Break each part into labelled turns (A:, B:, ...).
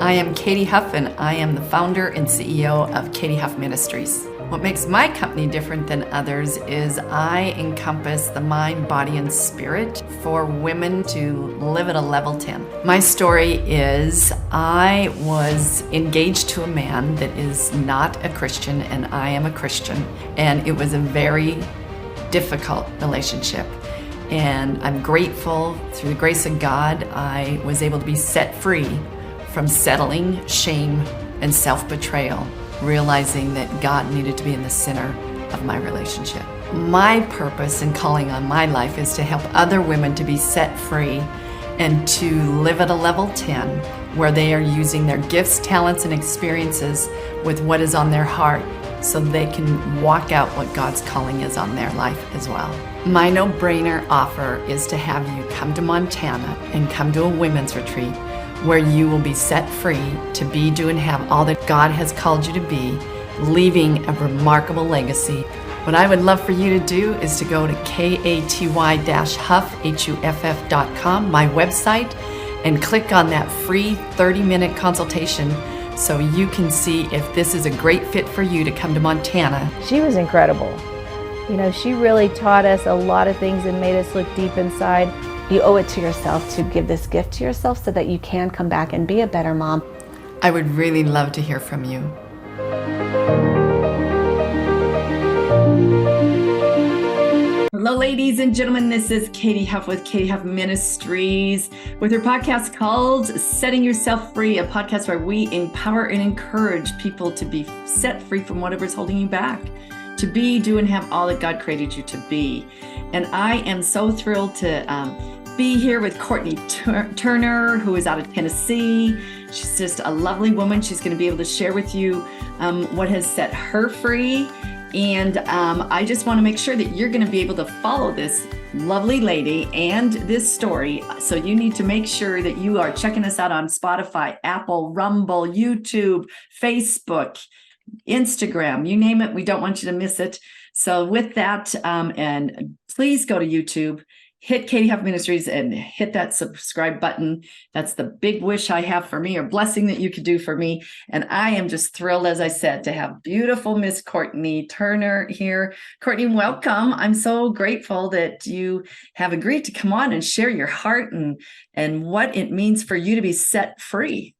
A: I am Katy Huff, and I am the founder and CEO of Katy Huff Ministries. What makes my company different than others is I encompass the mind, body, and spirit for women to live at a level 10. My story is I was engaged to a man that is not a Christian, and I am a Christian, and it was a very difficult relationship. And I'm grateful, through the grace of God, I was able to be set free from settling, shame, and self-betrayal, realizing that God needed to be in the center of my relationship. My purpose and calling on my life is to help other women to be set free and to live at a level 10, where they are using their gifts, talents, and experiences with what is on their heart, so they can walk out what God's calling is on their life as well. My no-brainer offer is to have you come to Montana and come to a women's retreat where you will be set free to be, do, and have all that God has called you to be, leaving a remarkable legacy. What I would love for you to do is to go to katy-huff.com, my website, and click on that free 30-minute consultation so you can see if this is a great fit for you to come to Montana.
B: She was incredible. You know, she really taught us a lot of things and made us look deep inside. You owe it to yourself to give this gift to yourself so that you can come back and be a better mom.
A: I would really love to hear from you. Hello, ladies and gentlemen. This is Katy Huff with Katy Huff Ministries with her podcast called Setting Yourself Free, a podcast where we empower and encourage people to be set free from whatever's holding you back, to be, do, and have all that God created you to be. And I am so thrilled to be here with Courtenay Turner, who is out of Tennessee. She's just a lovely woman. She's going to be able to share with you what has set her free. And I just want to make sure that you're going to be able to follow this lovely lady and this story. So you need to make sure that you are checking us out on Spotify, Apple, Rumble, YouTube, Facebook, Instagram, you name it. We don't want you to miss it. So with that, and please go to YouTube, hit Katy Huff Ministries and hit that subscribe button. That's the big wish I have for me, or blessing that you could do for me. And I am just thrilled, as I said, to have beautiful Miss Courtenay Turner here. Courtenay, welcome. I'm so grateful that you have agreed to come on and share your heart and what it means for you to be set free.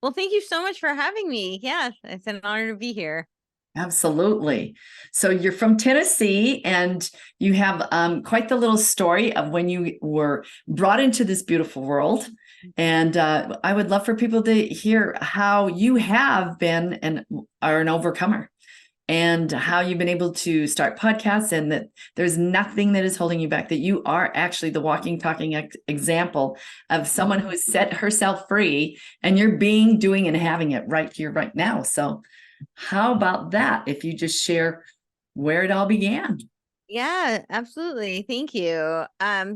C: Well, thank you so much for having me. Yeah, it's an honor to be here.
A: Absolutely. So you're from Tennessee, and you have quite the little story of when you were brought into this beautiful world. And I would love for people to hear how you have been and are an overcomer, and how you've been able to start podcasts, and that there's nothing that is holding you back, that you are actually the walking, talking example of someone who has set herself free, and you're being, doing, and having it right here, right now. So how about that? If you just share where it all began.
C: Yeah, absolutely. Thank you.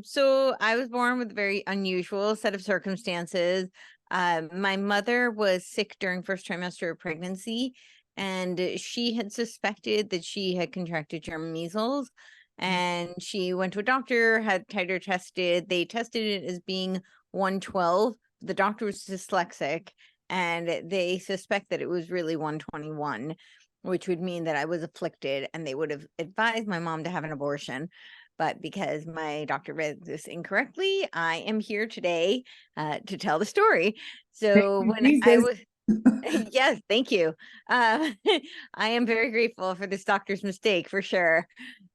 C: So I was born with a very unusual set of circumstances. My mother was sick during first trimester of pregnancy, and she had suspected that she had contracted German measles. And she went to a doctor, had titer tested. They tested it as being 112. The doctor was dyslexic, and they suspect that it was really 121, which would mean that I was afflicted, and they would have advised my mom to have an abortion. But because my doctor read this incorrectly, I am here today to tell the story. So when I was... Yes, thank you. I am very grateful for this doctor's mistake, for sure.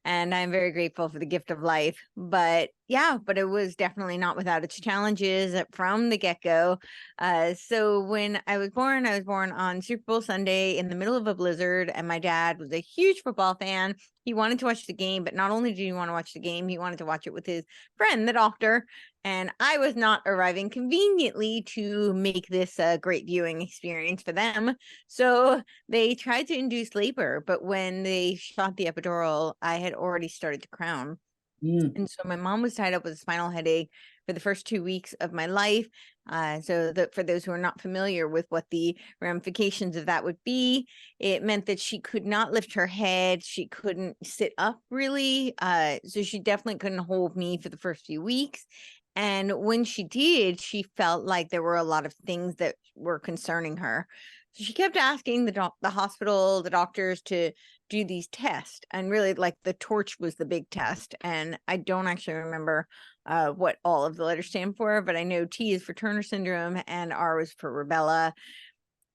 C: And I'm very grateful for the gift of life. But yeah, but it was definitely not without its challenges from the get-go. So when I was born on Super Bowl Sunday in the middle of a blizzard, and my dad was a huge football fan. He wanted to watch the game, but not only did he want to watch the game, he wanted to watch it with his friend, the doctor. And I was not arriving conveniently to make this a great viewing experience for them. So they tried to induce labor, but when they shot the epidural, I had already started to crown. And so my mom was tied up with a spinal headache for the first 2 weeks of my life. So that for those who are not familiar with what the ramifications of that would be, it meant that she could not lift her head. She couldn't sit up really. So she definitely couldn't hold me for the first few weeks. And when she did, she felt like there were a lot of things that were concerning her. So she kept asking the hospital, the doctors to do these tests. And really, like, the torch was the big test. And I don't actually remember what all of the letters stand for, but I know T is for Turner syndrome and R was for rubella.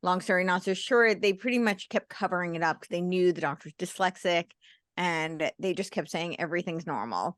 C: Long story not so short, they pretty much kept covering it up because they knew the doctor was dyslexic, and they just kept saying everything's normal.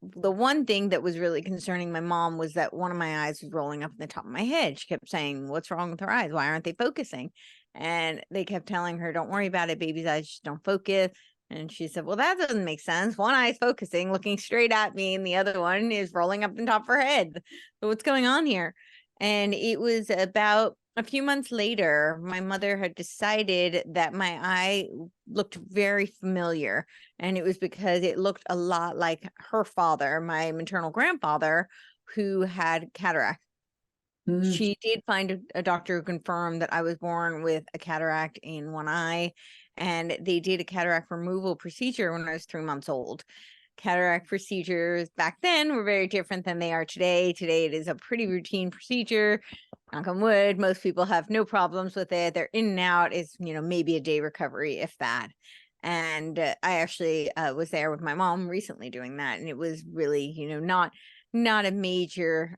C: The one thing that was really concerning my mom was that one of my eyes was rolling up in the top of my head. She kept saying, "What's wrong with her eyes? Why aren't they focusing?" And they kept telling her, "Don't worry about it. Baby's eyes just don't focus." And she said, "Well, that doesn't make sense. One eye is focusing, looking straight at me, and the other one is rolling up in top of her head. So what's going on here?" And it was about a few months later, my mother had decided that my eye looked very familiar. And it was because it looked a lot like her father, my maternal grandfather, who had cataract. She did find a doctor who confirmed that I was born with a cataract in one eye. And they did a cataract removal procedure when I was 3 months old. Cataract procedures back then were very different than they are today. Today, it is a pretty routine procedure. Knock on wood, most people have no problems with it. They're in and out. It's, maybe a day recovery, if that. And I actually was there with my mom recently doing that. And it was really, not a major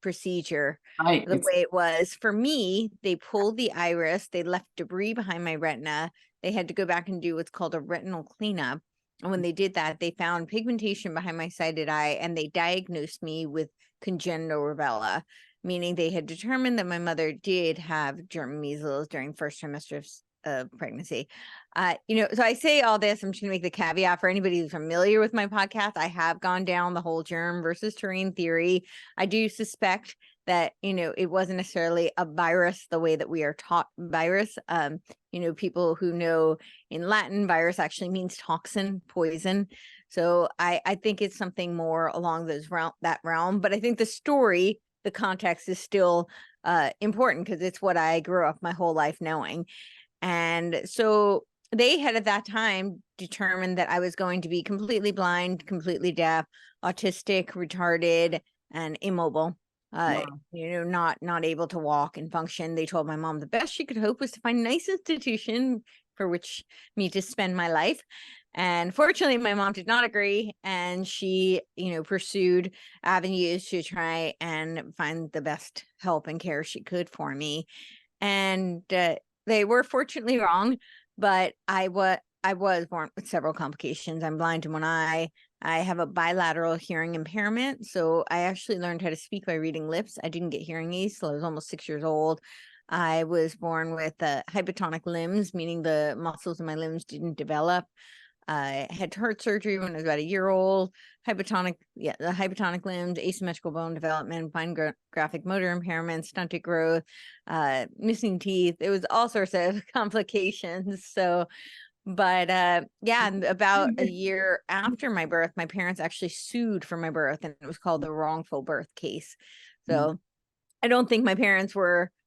C: procedure
A: Right.
C: the way it was. For me, they pulled the iris. They left debris behind my retina. They had to go back and do what's called a retinal cleanup. And when they did that, they found pigmentation behind my sighted eye, and they diagnosed me with congenital rubella, meaning they had determined that my mother did have germ measles during first trimester of pregnancy. So I say all this, I'm just going to make the caveat for anybody who's familiar with my podcast. I have gone down the whole germ versus terrain theory. I do suspect that, it wasn't necessarily a virus the way that we are taught virus. People who know in Latin, virus actually means toxin, poison. So I think it's something more along that realm. But I think the story, the context is still important because it's what I grew up my whole life knowing. And so they had at that time determined that I was going to be completely blind, completely deaf, autistic, retarded, and immobile.
A: Wow.
C: Not able to walk and function. They told my mom the best she could hope was to find a nice institution for which me to spend my life. And fortunately, my mom did not agree. And she, pursued avenues to try and find the best help and care she could for me. And they were fortunately wrong, but I was born with several complications. I'm blind in one eye. I have a bilateral hearing impairment. So I actually learned how to speak by reading lips. I didn't get hearing aids till I was almost 6 years old. I was born with hypotonic limbs, meaning the muscles in my limbs didn't develop. I had heart surgery when I was about a year old. The hypotonic limbs, asymmetrical bone development, fine graphic motor impairment, stunted growth, missing teeth. It was all sorts of complications. So, but about a year after my birth, my parents actually sued for my birth, and it was called the wrongful birth case. So I don't think my parents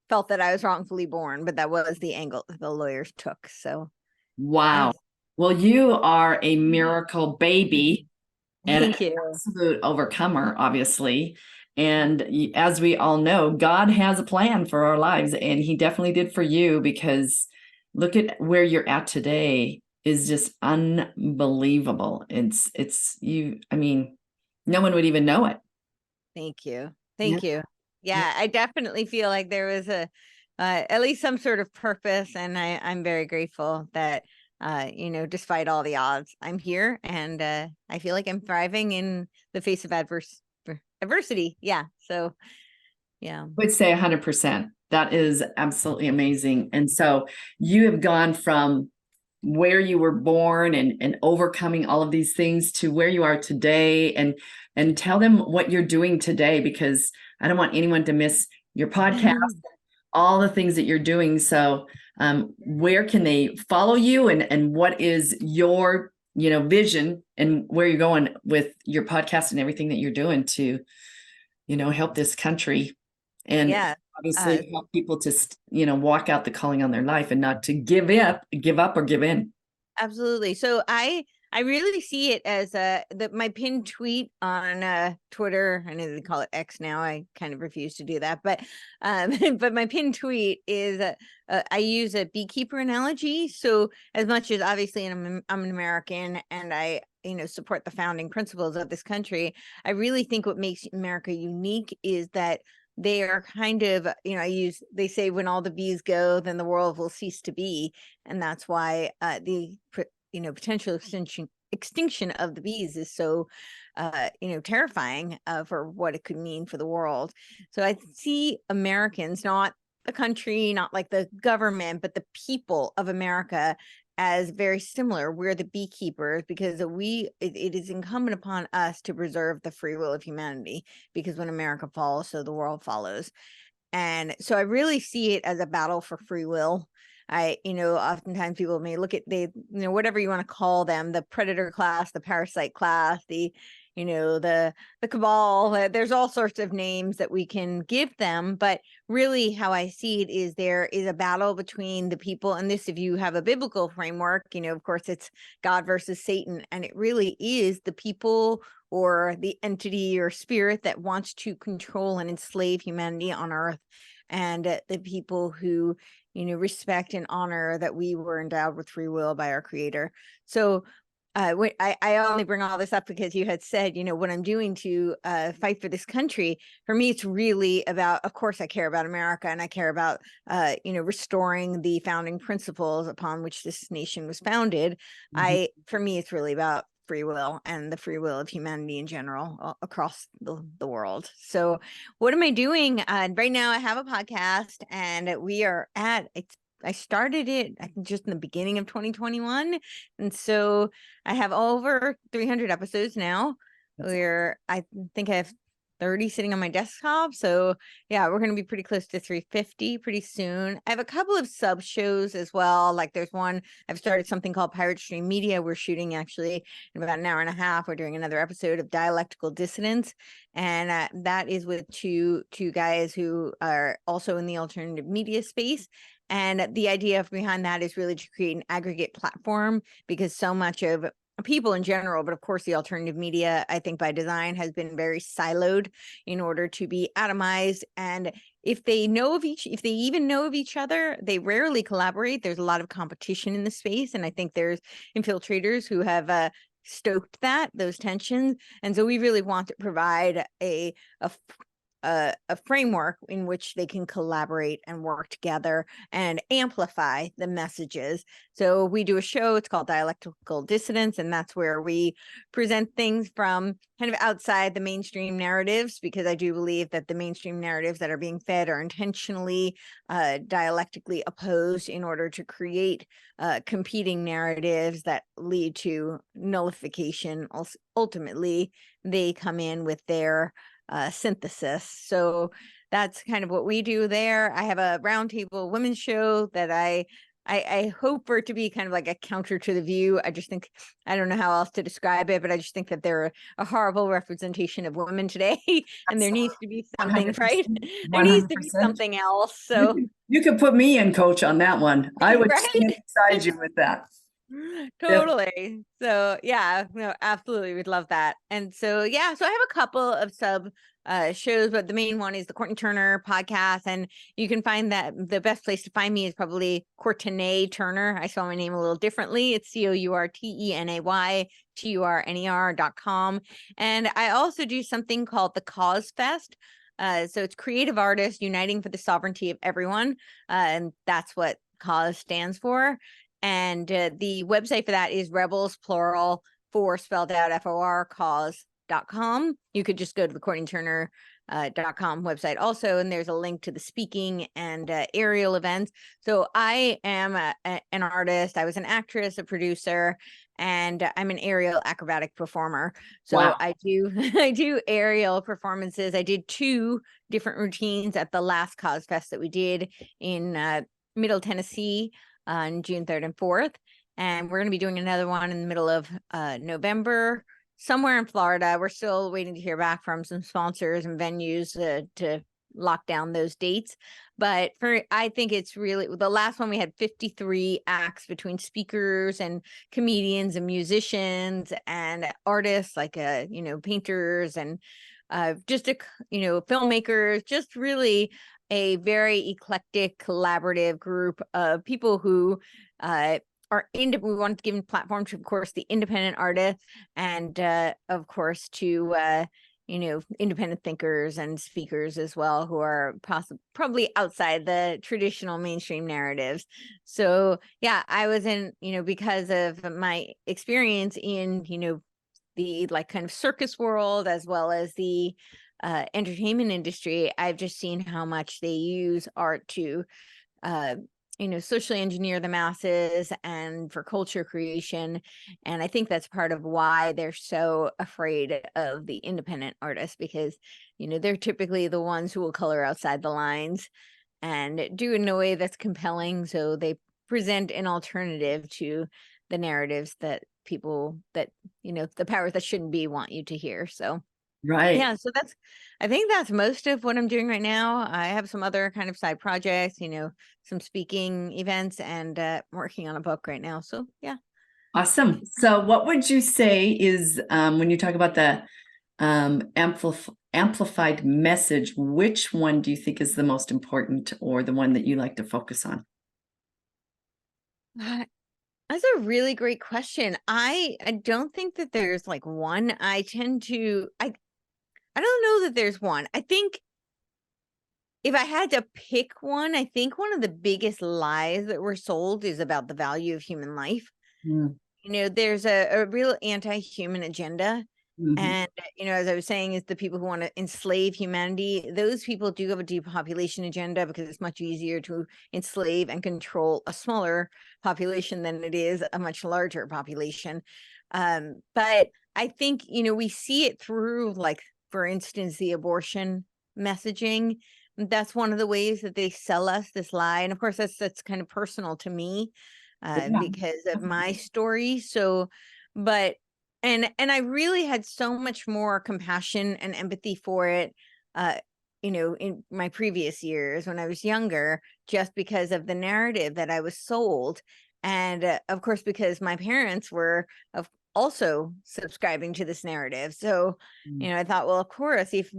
C: felt that I was wrongfully born, but that was the angle that the lawyers took. So,
A: Wow. Well, you are a miracle baby and
C: thank you.
A: an absolute overcomer, obviously. And as we all know, God has a plan for our lives, and he definitely did for you, because look at where you're at today is just unbelievable. It's you. I mean, no one would even know it.
C: Thank you. Thank you. Yeah, I definitely feel like there was at least some sort of purpose, and I'm very grateful that despite all the odds, I'm here, and I feel like I'm thriving in the face of adversity. Yeah. So, yeah.
A: I would say 100%. That is absolutely amazing. And so you have gone from where you were born and overcoming all of these things to where you are today, and tell them what you're doing today, because I don't want anyone to miss your podcast, all the things that you're doing. So where can they follow you, and what is your vision, and where you're going with your podcast and everything that you're doing to help this country, and obviously help people to walk out the calling on their life and not to give up or give in.
C: Absolutely. So I I really see it as my pinned tweet on Twitter. I know they call it X now. I kind of refuse to do that, but but my pinned tweet is I use a beekeeper analogy. So as much as obviously I'm an American and I support the founding principles of this country, I really think what makes America unique is that they are kind of, they say when all the bees go, then the world will cease to be. And that's why the potential extinction of the bees is so terrifying for what it could mean for the world. So I see Americans, not the country, not like the government, but the people of America as very similar. We're the beekeepers because it is incumbent upon us to preserve the free will of humanity, because when America falls, so the world follows. And so I really see it as a battle for free will. Oftentimes people may look at whatever you want to call them, the predator class, the parasite class, the cabal, there's all sorts of names that we can give them. But really how I see it is there is a battle between the people. And this, if you have a biblical framework, of course it's God versus Satan. And it really is the people or the entity or spirit that wants to control and enslave humanity on earth, and the people who respect and honor that we were endowed with free will by our creator. So I only bring all this up because you had said, what I'm doing to fight for this country. For me, it's really about, of course, I care about America, and I care about, restoring the founding principles upon which this nation was founded.
A: Mm-hmm.
C: For me, it's really about free will and the free will of humanity in general across the world. So what am I doing? Right now I have a podcast, and I started it, I think, just in the beginning of 2021. And so I have over 300 episodes now. I think I have 30 sitting on my desktop. So yeah, we're going to be pretty close to 350 pretty soon. I have a couple of sub shows as well. Like there's one, I've started something called Pirate Stream Media. We're shooting actually in about an hour and a half. We're doing another episode of Dialectical Dissonance. And that is with two guys who are also in the alternative media space. And the idea behind that is really to create an aggregate platform, because so much of people in general, but of course the alternative media, I think by design, has been very siloed in order to be atomized. And if they even know of each other, they rarely collaborate. There's a lot of competition in the space. And I think there's infiltrators who have stoked those tensions. And so we really want to provide a framework in which they can collaborate and work together and amplify the messages. So we do a show, it's called Dialectical Dissonance, and that's where we present things from kind of outside the mainstream narratives, because I do believe that the mainstream narratives that are being fed are intentionally dialectically opposed in order to create competing narratives that lead to nullification. Ultimately, they come in with their synthesis. So that's kind of what we do there. I have a roundtable women's show that I hope for it to be kind of like a counter to The View. I just think, I don't know how else to describe it, but I just think that they're a horrible representation of women today. And there needs to be something,
A: 100%,
C: right?
A: 100%.
C: There needs to be something else. So
A: you can put me in, coach, on that one. I would
C: right?
A: stand beside you with that.
C: Totally. So yeah, no, absolutely. We'd love that. And so, yeah, so I have a couple of sub shows, but the main one is the Courtenay Turner podcast. And you can find that the best place to find me is probably Courtenay Turner. I spell my name a little differently. It's COURTENAYTURNER.com. And I also do something called the Cause Fest. So it's creative artists uniting for the sovereignty of everyone. And that's what Cause stands for. And the website for that is rebels, plural, for spelled out FOR, cause.com. You could just go to the CourtenayTurner.com website also, and there's a link to the speaking and aerial events. So I am an artist. I was an actress, a producer, and I'm an aerial acrobatic performer. So wow. I do aerial performances. I did 2 different routines at the last Cause Fest that we did in Middle Tennessee on June 3rd and 4th. And we're going to be doing another one in the middle of November, somewhere in Florida. We're still waiting to hear back from some sponsors and venues to lock down those dates. But I think it's really, the last one we had 53 acts between speakers and comedians and musicians and artists like, painters and filmmakers, just really a very eclectic, collaborative group of people who we wanted to give a platform to, of course, the independent artists and, of course, to, independent thinkers and speakers as well, who are probably outside the traditional mainstream narratives. So, yeah, I was in, because of my experience in, the like kind of circus world, as well as the entertainment industry, I've just seen how much they use art to, socially engineer the masses and for culture creation. And I think that's part of why they're so afraid of the independent artists, because, they're typically the ones who will color outside the lines and do it in a way that's compelling. So they present an alternative to the narratives that people that, the powers that shouldn't be want you to hear. So
A: Right.
C: yeah, so I think that's most of what I'm doing right now. I have some other kind of side projects, some speaking events, and working on a book right now. So yeah.
A: Awesome. So what would you say is, when you talk about the amplified message, which one do you think is the most important, or the one that you like to focus on?
C: That's a really great question. I don't think that there's like one. I don't know that there's one. I think if I had to pick one, I think one of the biggest lies that we're sold is about the value of human life.
A: Mm.
C: There's a real anti-human agenda.
A: Mhm.
C: And, as I was saying, is the people who want to enslave humanity, those people do have a depopulation agenda, because it's much easier to enslave and control a smaller population than it is a much larger population. But I think, we see it through, like, for instance, the abortion messaging. That's one of the ways that they sell us this lie. And of course, that's kind of personal to me,
A: Yeah.
C: because of my story. So, but and I really had so much more compassion and empathy for it, uh, in my previous years when I was younger, just because of the narrative that I was sold. And of course, because my parents were also subscribing to this narrative. So,
A: Mm.
C: I thought, well, of course, if,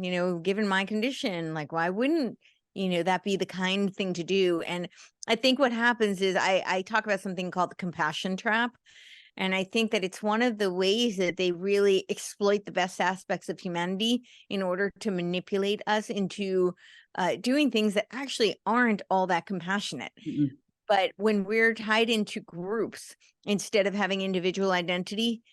C: given my condition, like, why wouldn't, that be the kind thing to do? And I think what happens is I talk about something called the compassion trap. And I think that it's one of the ways that they really exploit the best aspects of humanity in order to manipulate us into doing things that actually aren't all that compassionate.
A: Mm-mm.
C: But when we're tied into groups instead of having individual identity,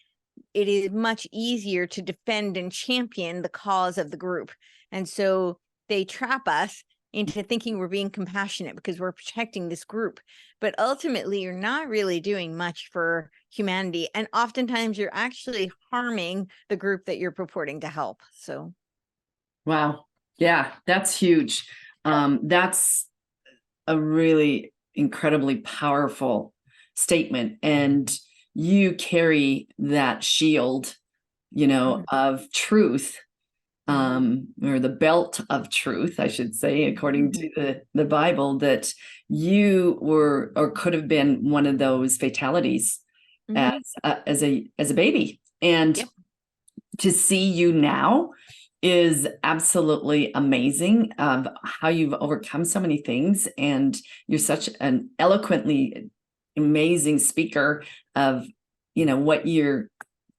C: it is much easier to defend and champion the cause of the group. And so they trap us into thinking we're being compassionate because we're protecting this group. But ultimately, you're not really doing much for humanity. And oftentimes you're actually harming the group that you're purporting to help. So,
A: Wow. Yeah, that's huge. That's a really incredibly powerful statement. And you carry that shield, of truth, or the belt of truth, I should say, according to the Bible, that you were or could have been one of those fatalities as a baby. And
C: Yep.
A: to see you now is absolutely amazing, of how you've overcome so many things. And you're such an eloquently amazing speaker of, what you're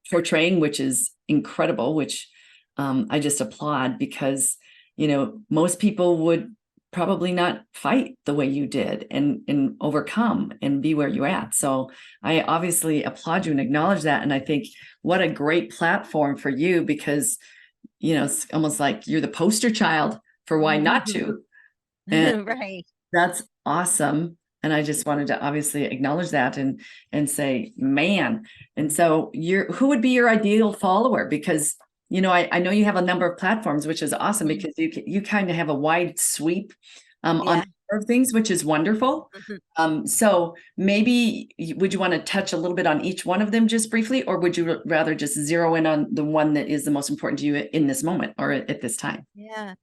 A: portraying, which is incredible, which I just applaud, because, most people would probably not fight the way you did and overcome and be where you're at. So I obviously applaud you and acknowledge that. And I think what a great platform for you, because, it's almost like you're the poster child for why not to. And
C: Right.
A: that's awesome. And I just wanted to obviously acknowledge that and say, man. And so who would be your ideal follower? Because, I know you have a number of platforms, which is awesome, because you kind of have a wide sweep on a number of things, which is wonderful. So maybe would you want to touch a little bit on each one of them just briefly, or would you rather just zero in on the one that is the most important to you in this moment or at this time?
C: Yeah.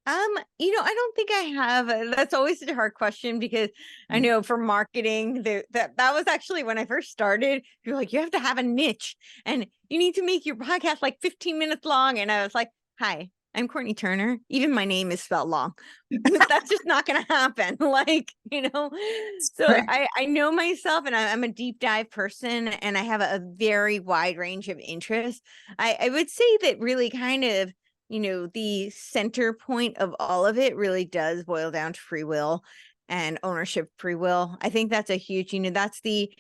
C: I don't think I have. That's always a hard question because I know for marketing that was actually when I first started. You're like, you have to have a niche and you need to make your podcast like 15 minutes long. And I was like, hi, I'm Courtenay Turner. Even my name is spelled long. That's just not going to happen. So
A: Right.
C: I know myself and I'm a deep dive person and I have a very wide range of interests. I would say that really kind of the center point of all of it really does boil down to free will and ownership free will. I think that's a huge, that's the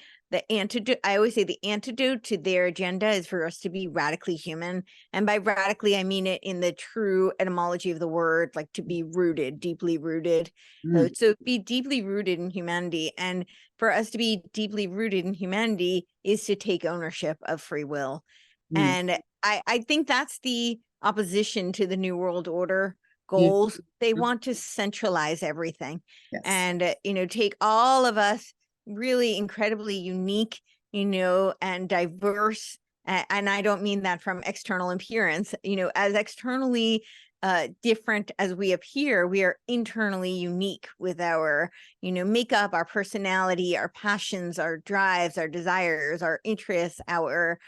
C: antidote. I always say the antidote to their agenda is for us to be radically human. And by radically, I mean it in the true etymology of the word, like to be rooted, deeply rooted.
A: Mm.
C: So be deeply rooted in humanity. And for us to be deeply rooted in humanity is to take ownership of free will.
A: Mm.
C: And I think that's the opposition to the New World Order
A: Yeah.
C: goals. They want to centralize everything
A: Yes.
C: and, take all of us really incredibly unique, and diverse. And I don't mean that from external appearance, as externally different as we appear, we are internally unique with our, makeup, our personality, our passions, our drives, our desires, our interests, our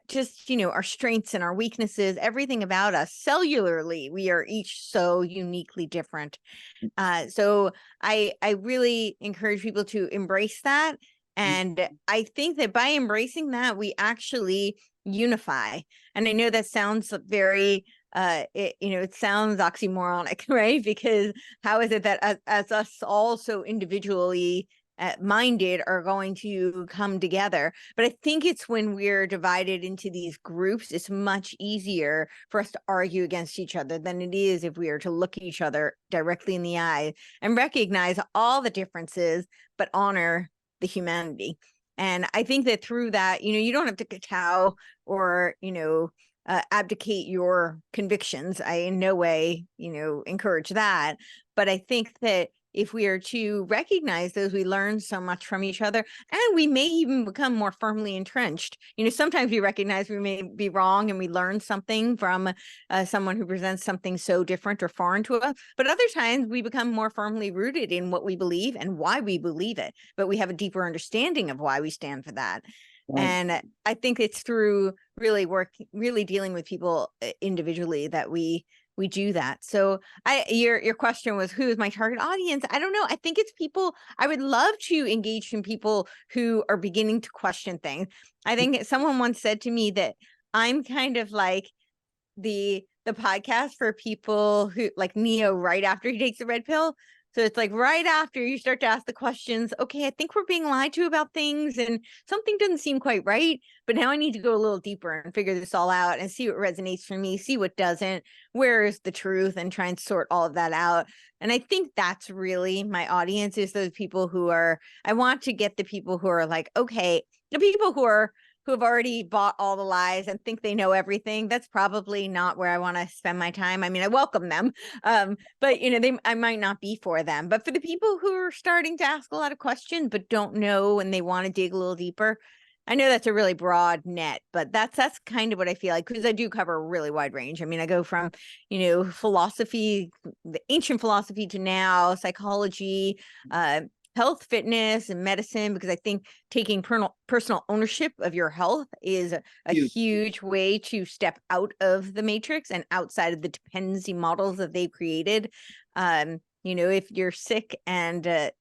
C: just our strengths and our weaknesses, everything about us cellularly, we are each so uniquely different. So I really encourage people to embrace that, and I think that by embracing that we actually unify. And I know that sounds very it sounds oxymoronic, right? Because how is it that as us all so individually minded are going to come together? But I think it's when we're divided into these groups, it's much easier for us to argue against each other than it is if we are to look each other directly in the eye and recognize all the differences, but honor the humanity. And I think that through that, you don't have to kowtow or, abdicate your convictions. I in no way, encourage that. But I think that if we are to recognize those, we learn so much from each other, and we may even become more firmly entrenched. Sometimes we recognize we may be wrong and we learn something from someone who presents something so different or foreign to us. But other times we become more firmly rooted in what we believe and why we believe it, but we have a deeper understanding of why we stand for that.
A: Right.
C: And I think it's through really dealing with people individually that we do that. So your question was, who is my target audience? I don't know. I think it's people. I would love to engage in people who are beginning to question things. I think someone once said to me that I'm kind of like the podcast for people who like Neo right after he takes the red pill. So it's like right after you start to ask the questions, okay, I think we're being lied to about things and something doesn't seem quite right, but now I need to go a little deeper and figure this all out and see what resonates for me, see what doesn't, where is the truth, and try and sort all of that out. And I think that's really my audience, is those people I want to get the people who are like, okay, the people who have already bought all the lies and think they know everything. That's probably not where I want to spend my time. I mean, I welcome them, but I might not be for them. But for the people who are starting to ask a lot of questions but don't know and they want to dig a little deeper, I know that's a really broad net, but that's kind of what I feel like, because I do cover a really wide range. I mean, I go from philosophy, the ancient philosophy, to now psychology, health, fitness, and medicine, because I think taking personal ownership of your health is a huge way to step out of the matrix and outside of the dependency models that they've created. If you're sick and then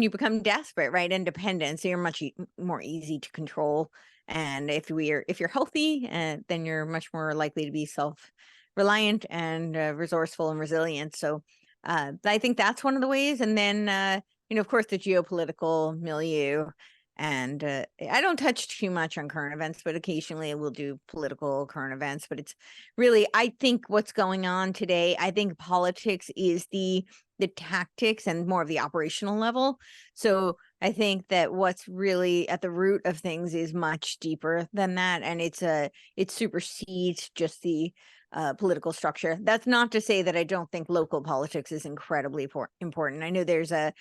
C: you become desperate, right, and dependent, so you're much more easy to control. And if you're healthy, then you're much more likely to be self-reliant and resourceful and resilient. So I think that's one of the ways. And then, of course, the geopolitical milieu. And I don't touch too much on current events, but occasionally I will do political current events. But it's really, I think what's going on today, I think politics is the tactics and more of the operational level. So I think that what's really at the root of things is much deeper than that. And it supersedes just the political structure. That's not to say that I don't think local politics is incredibly important. I know there's the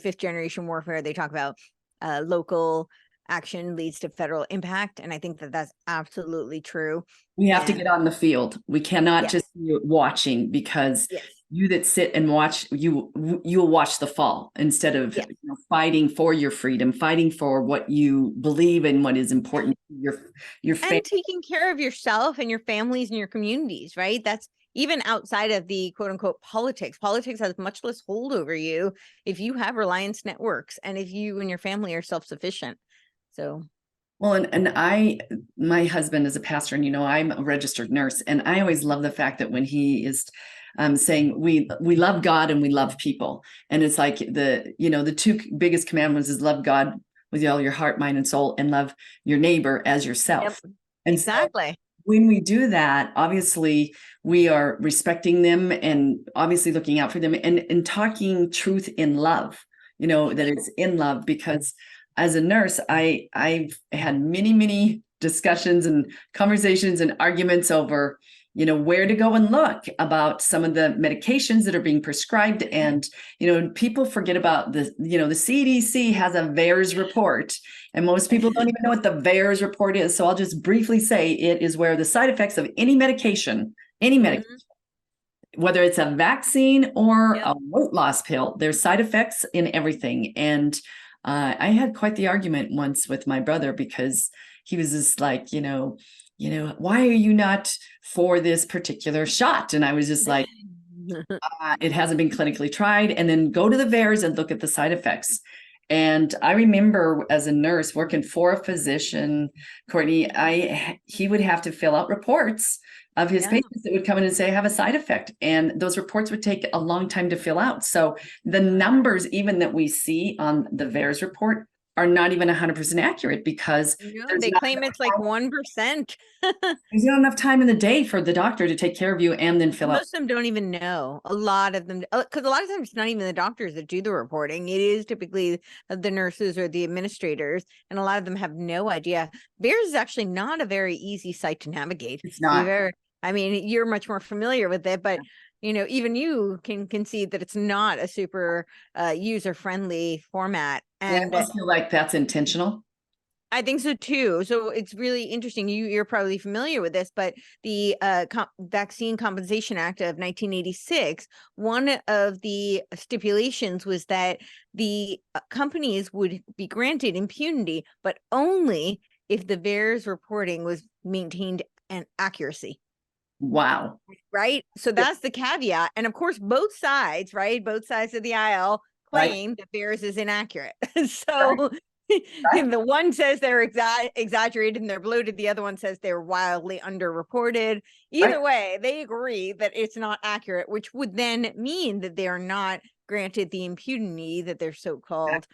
C: fifth generation warfare. They talk about local action leads to federal impact. And I think that that's absolutely true.
A: We have to
C: And
A: get on the field. We cannot
C: yes,
A: just be watching, because
C: yes,
A: you that sit and watch, you'll watch the fall instead of
C: yes.
A: fighting for your freedom, fighting for what you believe in, what is important to your family.
C: And taking care of yourself and your families and your communities, right? That's even outside of the quote unquote politics. Politics has much less hold over you if you have reliance networks and if you and your family are self-sufficient. So
A: Well, my husband is a pastor, and I'm a registered nurse, and I always love the fact that when he is saying we love God and we love people, and it's like the two biggest commandments is love God with all your heart, mind, and soul, and love your neighbor as yourself.
C: yep,
A: And
C: exactly.
A: so when we do that, obviously we are respecting them and obviously looking out for them, and talking truth in love. That it's in love, because as a nurse, I've had many discussions and conversations and arguments over, where to go and look about some of the medications that are being prescribed. And, people forget about the CDC has a VAERS report, and most people don't even know what the VAERS report is. So I'll just briefly say it is where the side effects of any medication, whether it's a vaccine or a weight loss pill, there's side effects in everything. And I had quite the argument once with my brother, because he was just like, why are you not for this particular shot? And I was just like, it hasn't been clinically tried. And then go to the VAERS and look at the side effects. And I remember as a nurse working for a physician, Courtney, he would have to fill out reports of his patients that would come in and say, I have a side effect. And those reports would take a long time to fill out. So the numbers even that we see on the VAERS report are not even 100% accurate, because
C: they claim it's like 1%.
A: There's not enough time in the day for the doctor to take care of you and then fill out.
C: Most of them don't even know. A lot of them, because a lot of times it's not even the doctors that do the reporting. It is typically the nurses or the administrators, and a lot of them have no idea. VAERS is actually not a very easy site to navigate.
A: It's not.
C: I mean, you're much more familiar with it, but even you can see that it's not a super user-friendly format. And
A: I feel like that's intentional.
C: I think so too. So it's really interesting. You're probably familiar with this, but the Vaccine Compensation Act of 1986, one of the stipulations was that the companies would be granted impunity, but only if the VAERS reporting was maintained and accuracy.
A: Wow.
C: Right. So that's the caveat. And of course, both sides, right? Both sides of the aisle claim that VAERS is inaccurate. So and the one says they're exaggerated and they're bloated. The other one says they're wildly underreported. Either way, they agree that it's not accurate, which would then mean that they are not granted the impunity that they're so-called,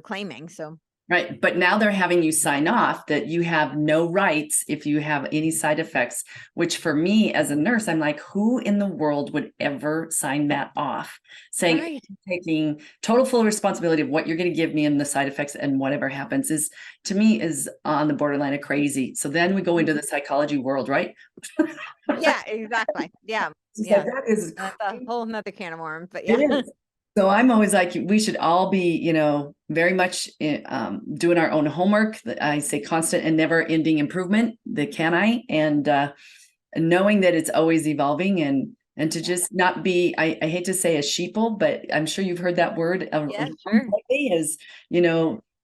C: claiming. So.
A: Right. But now they're having you sign off that you have no rights if you have any side effects, which for me as a nurse, I'm like, who in the world would ever sign that off? Saying taking total full responsibility of what you're going to give me and the side effects and whatever happens is, to me, is on the borderline of crazy. So then we go into the psychology world, right?
C: Yeah, exactly. Yeah.
A: Yeah. That is
C: that's a whole nother can of worms, but
A: It is. So I'm always like, we should all be, very much doing our own homework. I say constant and never ending improvement, and knowing that it's always evolving, and to just not be, I hate to say a sheeple, but I'm sure you've heard that word.
C: Sure.
A: Is,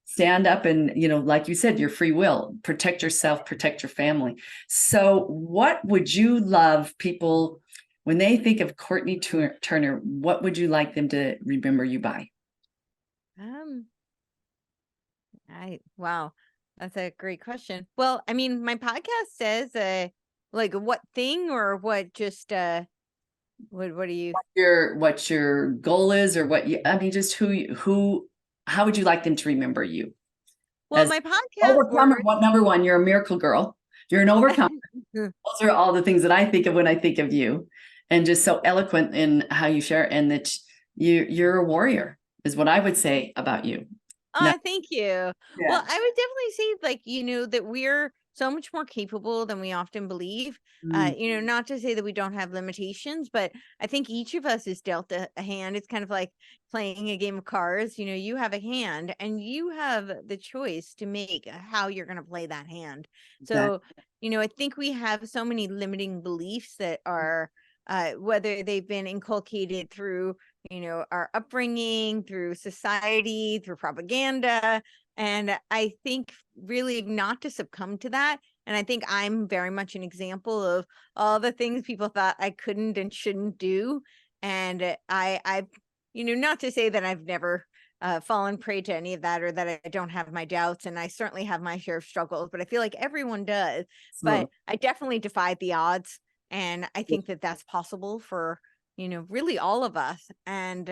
A: stand up and, like you said, your free will, protect yourself, protect your family. So what would you love people, when they think of Courtenay Turner, what would you like them to remember you by?
C: Wow, that's a great question. Well, I mean, my podcast says, like what thing or what just, what do you?
A: What your goal is, or just how would you like them to remember you?
C: Well, my podcast.
A: Overcomer, number one, you're a miracle girl. You're an overcomer. Those are all the things that I think of when I think of you. And just so eloquent in how you share, and that you're a warrior is what I would say about you.
C: Oh, thank you. Yeah. Well, I would definitely say, like, that so much more capable than we often believe. Not to say that we don't have limitations, but I think each of us is dealt a hand. It's kind of like playing a game of cards. You have a hand and you have the choice to make how you're going to play that hand. So, I think we have so many limiting beliefs that are, whether they've been inculcated through, our upbringing, through society, through propaganda. And I think really not to succumb to that. And I think I'm very much an example of all the things people thought I couldn't and shouldn't do. And I've, not to say that I've never fallen prey to any of that, or that I don't have my doubts. And I certainly have my share of struggles, but I feel like everyone does. But I definitely defied the odds. And I think that that's possible for, really all of us. And,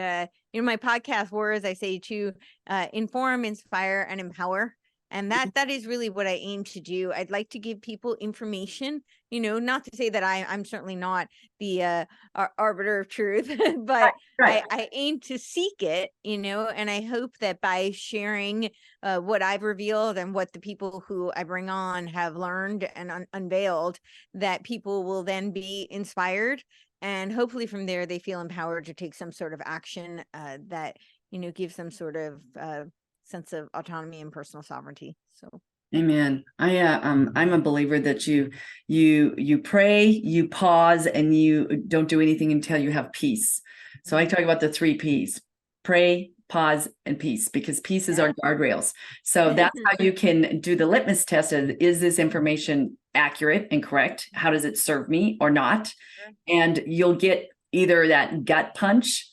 C: my podcast words, I say to inform, inspire, and empower. And that is really what I aim to do. I'd like to give people information, not to say that I'm certainly not the arbiter of truth, but right. I aim to seek it, and I hope that by sharing what I've revealed and what the people who I bring on have learned and unveiled, that people will then be inspired. And hopefully from there, they feel empowered to take some sort of action that, gives them sort of sense of autonomy and personal sovereignty. So,
A: amen. I'm a believer that you pray, you pause, and you don't do anything until you have peace. So I talk about the 3 P's: pray, pause, and peace, because peace is our guardrails. So that's how you can do the litmus test of, is this information accurate and correct? How does it serve me or not? And you'll get either that gut punch,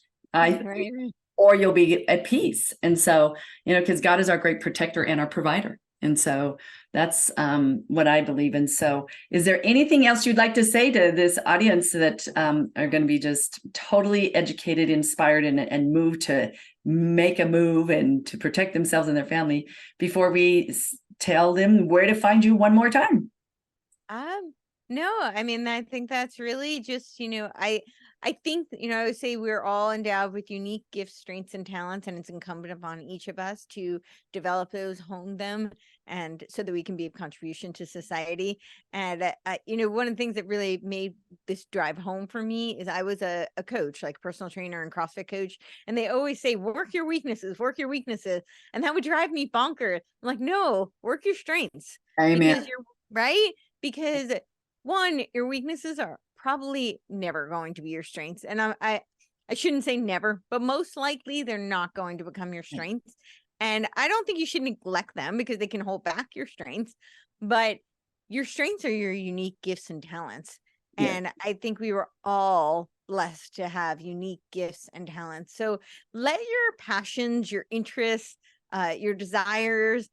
A: or you'll be at peace. And so, because God is our great protector and our provider. And so that's what I believe in. So is there anything else you'd like to say to this audience that are going to be just totally educated, inspired, and moved to make a move and to protect themselves and their family, before we tell them where to find you one more time?
C: No, I mean, I think that's really just, I think, I would say we're all endowed with unique gifts, strengths, and talents, and it's incumbent upon each of us to develop those, hone them, and so that we can be of contribution to society. And, one of the things that really made this drive home for me is I was a coach, like a personal trainer and CrossFit coach, and they always say, work your weaknesses, work your weaknesses. And that would drive me bonkers. I'm like, no, work your strengths.
A: Amen.
C: Because you're right. Because one, your weaknesses are probably never going to be your strengths. And I shouldn't say never, but most likely they're not going to become your strengths. And I don't think you should neglect them, because they can hold back your strengths, but your strengths are your unique gifts and talents. Yeah. And I think we were all blessed to have unique gifts and talents. So let your passions, your interests, your desires,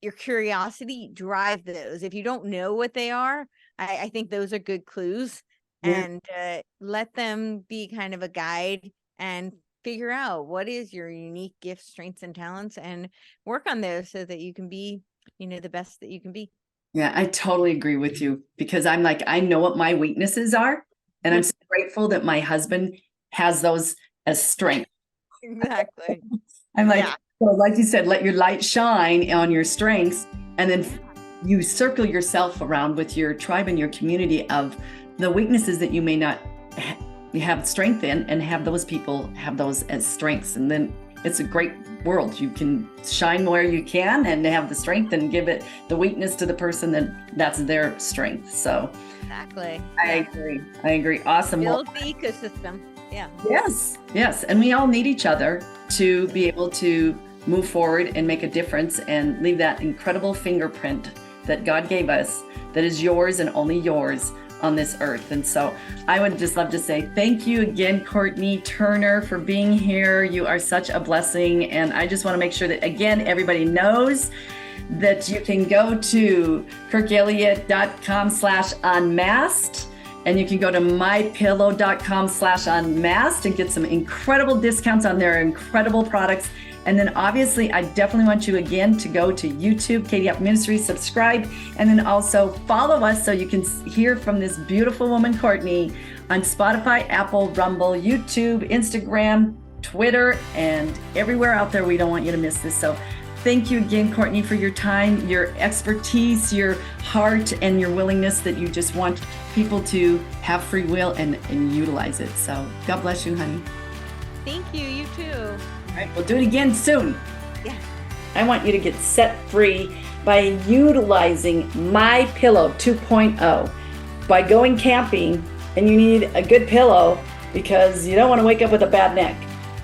C: your curiosity drive those. If you don't know what they are, I think those are good clues. Yeah. And let them be kind of a guide, and figure out what is your unique gifts, strengths, and talents, and work on those so that you can be, the best that you can be.
A: Yeah, I totally agree with you, because I'm like, I know what my weaknesses are, and I'm so grateful that my husband has those as strength.
C: Exactly.
A: I'm like, so like you said, let your light shine on your strengths, and then you circle yourself around with your tribe and your community of the weaknesses that you may not have strength in, and have those people have those as strengths. And then it's a great world. You can shine where you can and have the strength, and give it the weakness to the person that's their strength. So
C: exactly.
A: I agree. Awesome.
C: Build the ecosystem. Yeah.
A: Yes. And we all need each other to be able to move forward and make a difference, and leave that incredible fingerprint that God gave us, that is yours and only yours on this earth. And so I would just love to say thank you again, Courtenay Turner, for being here. You are such a blessing. And I just want to make sure that, again, everybody knows that you can go to kirkelliott.com/unmasked, and you can go to mypillow.com/unmasked and get some incredible discounts on their incredible products. And then obviously, I definitely want you again to go to YouTube, Katy Huff Ministries, subscribe, and then also follow us so you can hear from this beautiful woman, Courtenay, on Spotify, Apple, Rumble, YouTube, Instagram, Twitter, and everywhere out there. We don't want you to miss this. So Thank you again, Courtenay, for your time, your expertise, your heart, and your willingness that you just want people to have free will and utilize it. So God bless you, honey.
C: Thank you. You too.
A: All right, we'll do it again soon.
C: Yeah.
A: I want you to get set free by utilizing My Pillow 2.0. By going camping, and you need a good pillow because you don't want to wake up with a bad neck.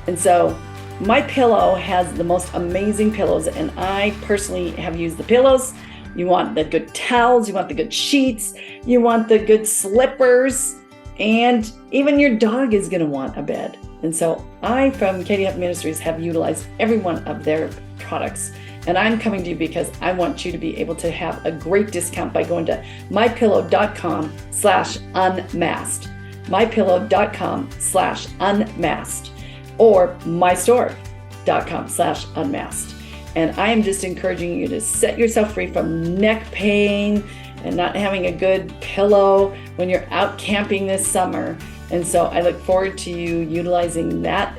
A: And so My Pillow has the most amazing pillows, and I personally have used the pillows. You want the good towels, you want the good sheets, you want the good slippers, and even your dog is going to want a bed. And so I, from Katy Huff Ministries, have utilized every one of their products. And I'm coming to you because I want you to be able to have a great discount by going to mypillow.com/unmasked, mypillow.com/unmasked, or mystore.com/unmasked. And I am just encouraging you to set yourself free from neck pain and not having a good pillow when you're out camping this summer. And so I look forward to you utilizing that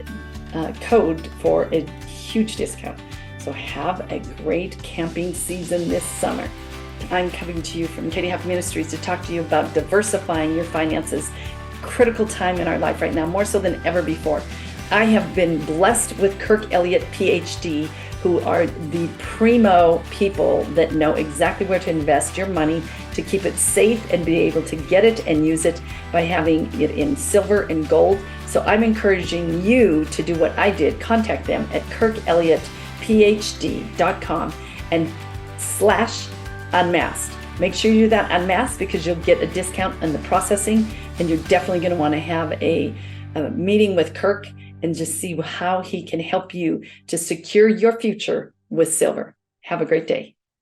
A: code for a huge discount. So have a great camping season this summer. I'm coming to you from Katy Huff Ministries to talk to you about diversifying your finances. Critical time in our life right now, more so than ever before. I have been blessed with Kirk Elliott, PhD, who are the primo people that know exactly where to invest your money to keep it safe and be able to get it and use it by having it in silver and gold. So I'm encouraging you to do what I did. Contact them at kirkelliottphd.com and /unmasked. Make sure you do that unmasked because you'll get a discount on the processing, and you're definitely going to want to have a meeting with Kirk and just see how he can help you to secure your future with silver. Have a great day.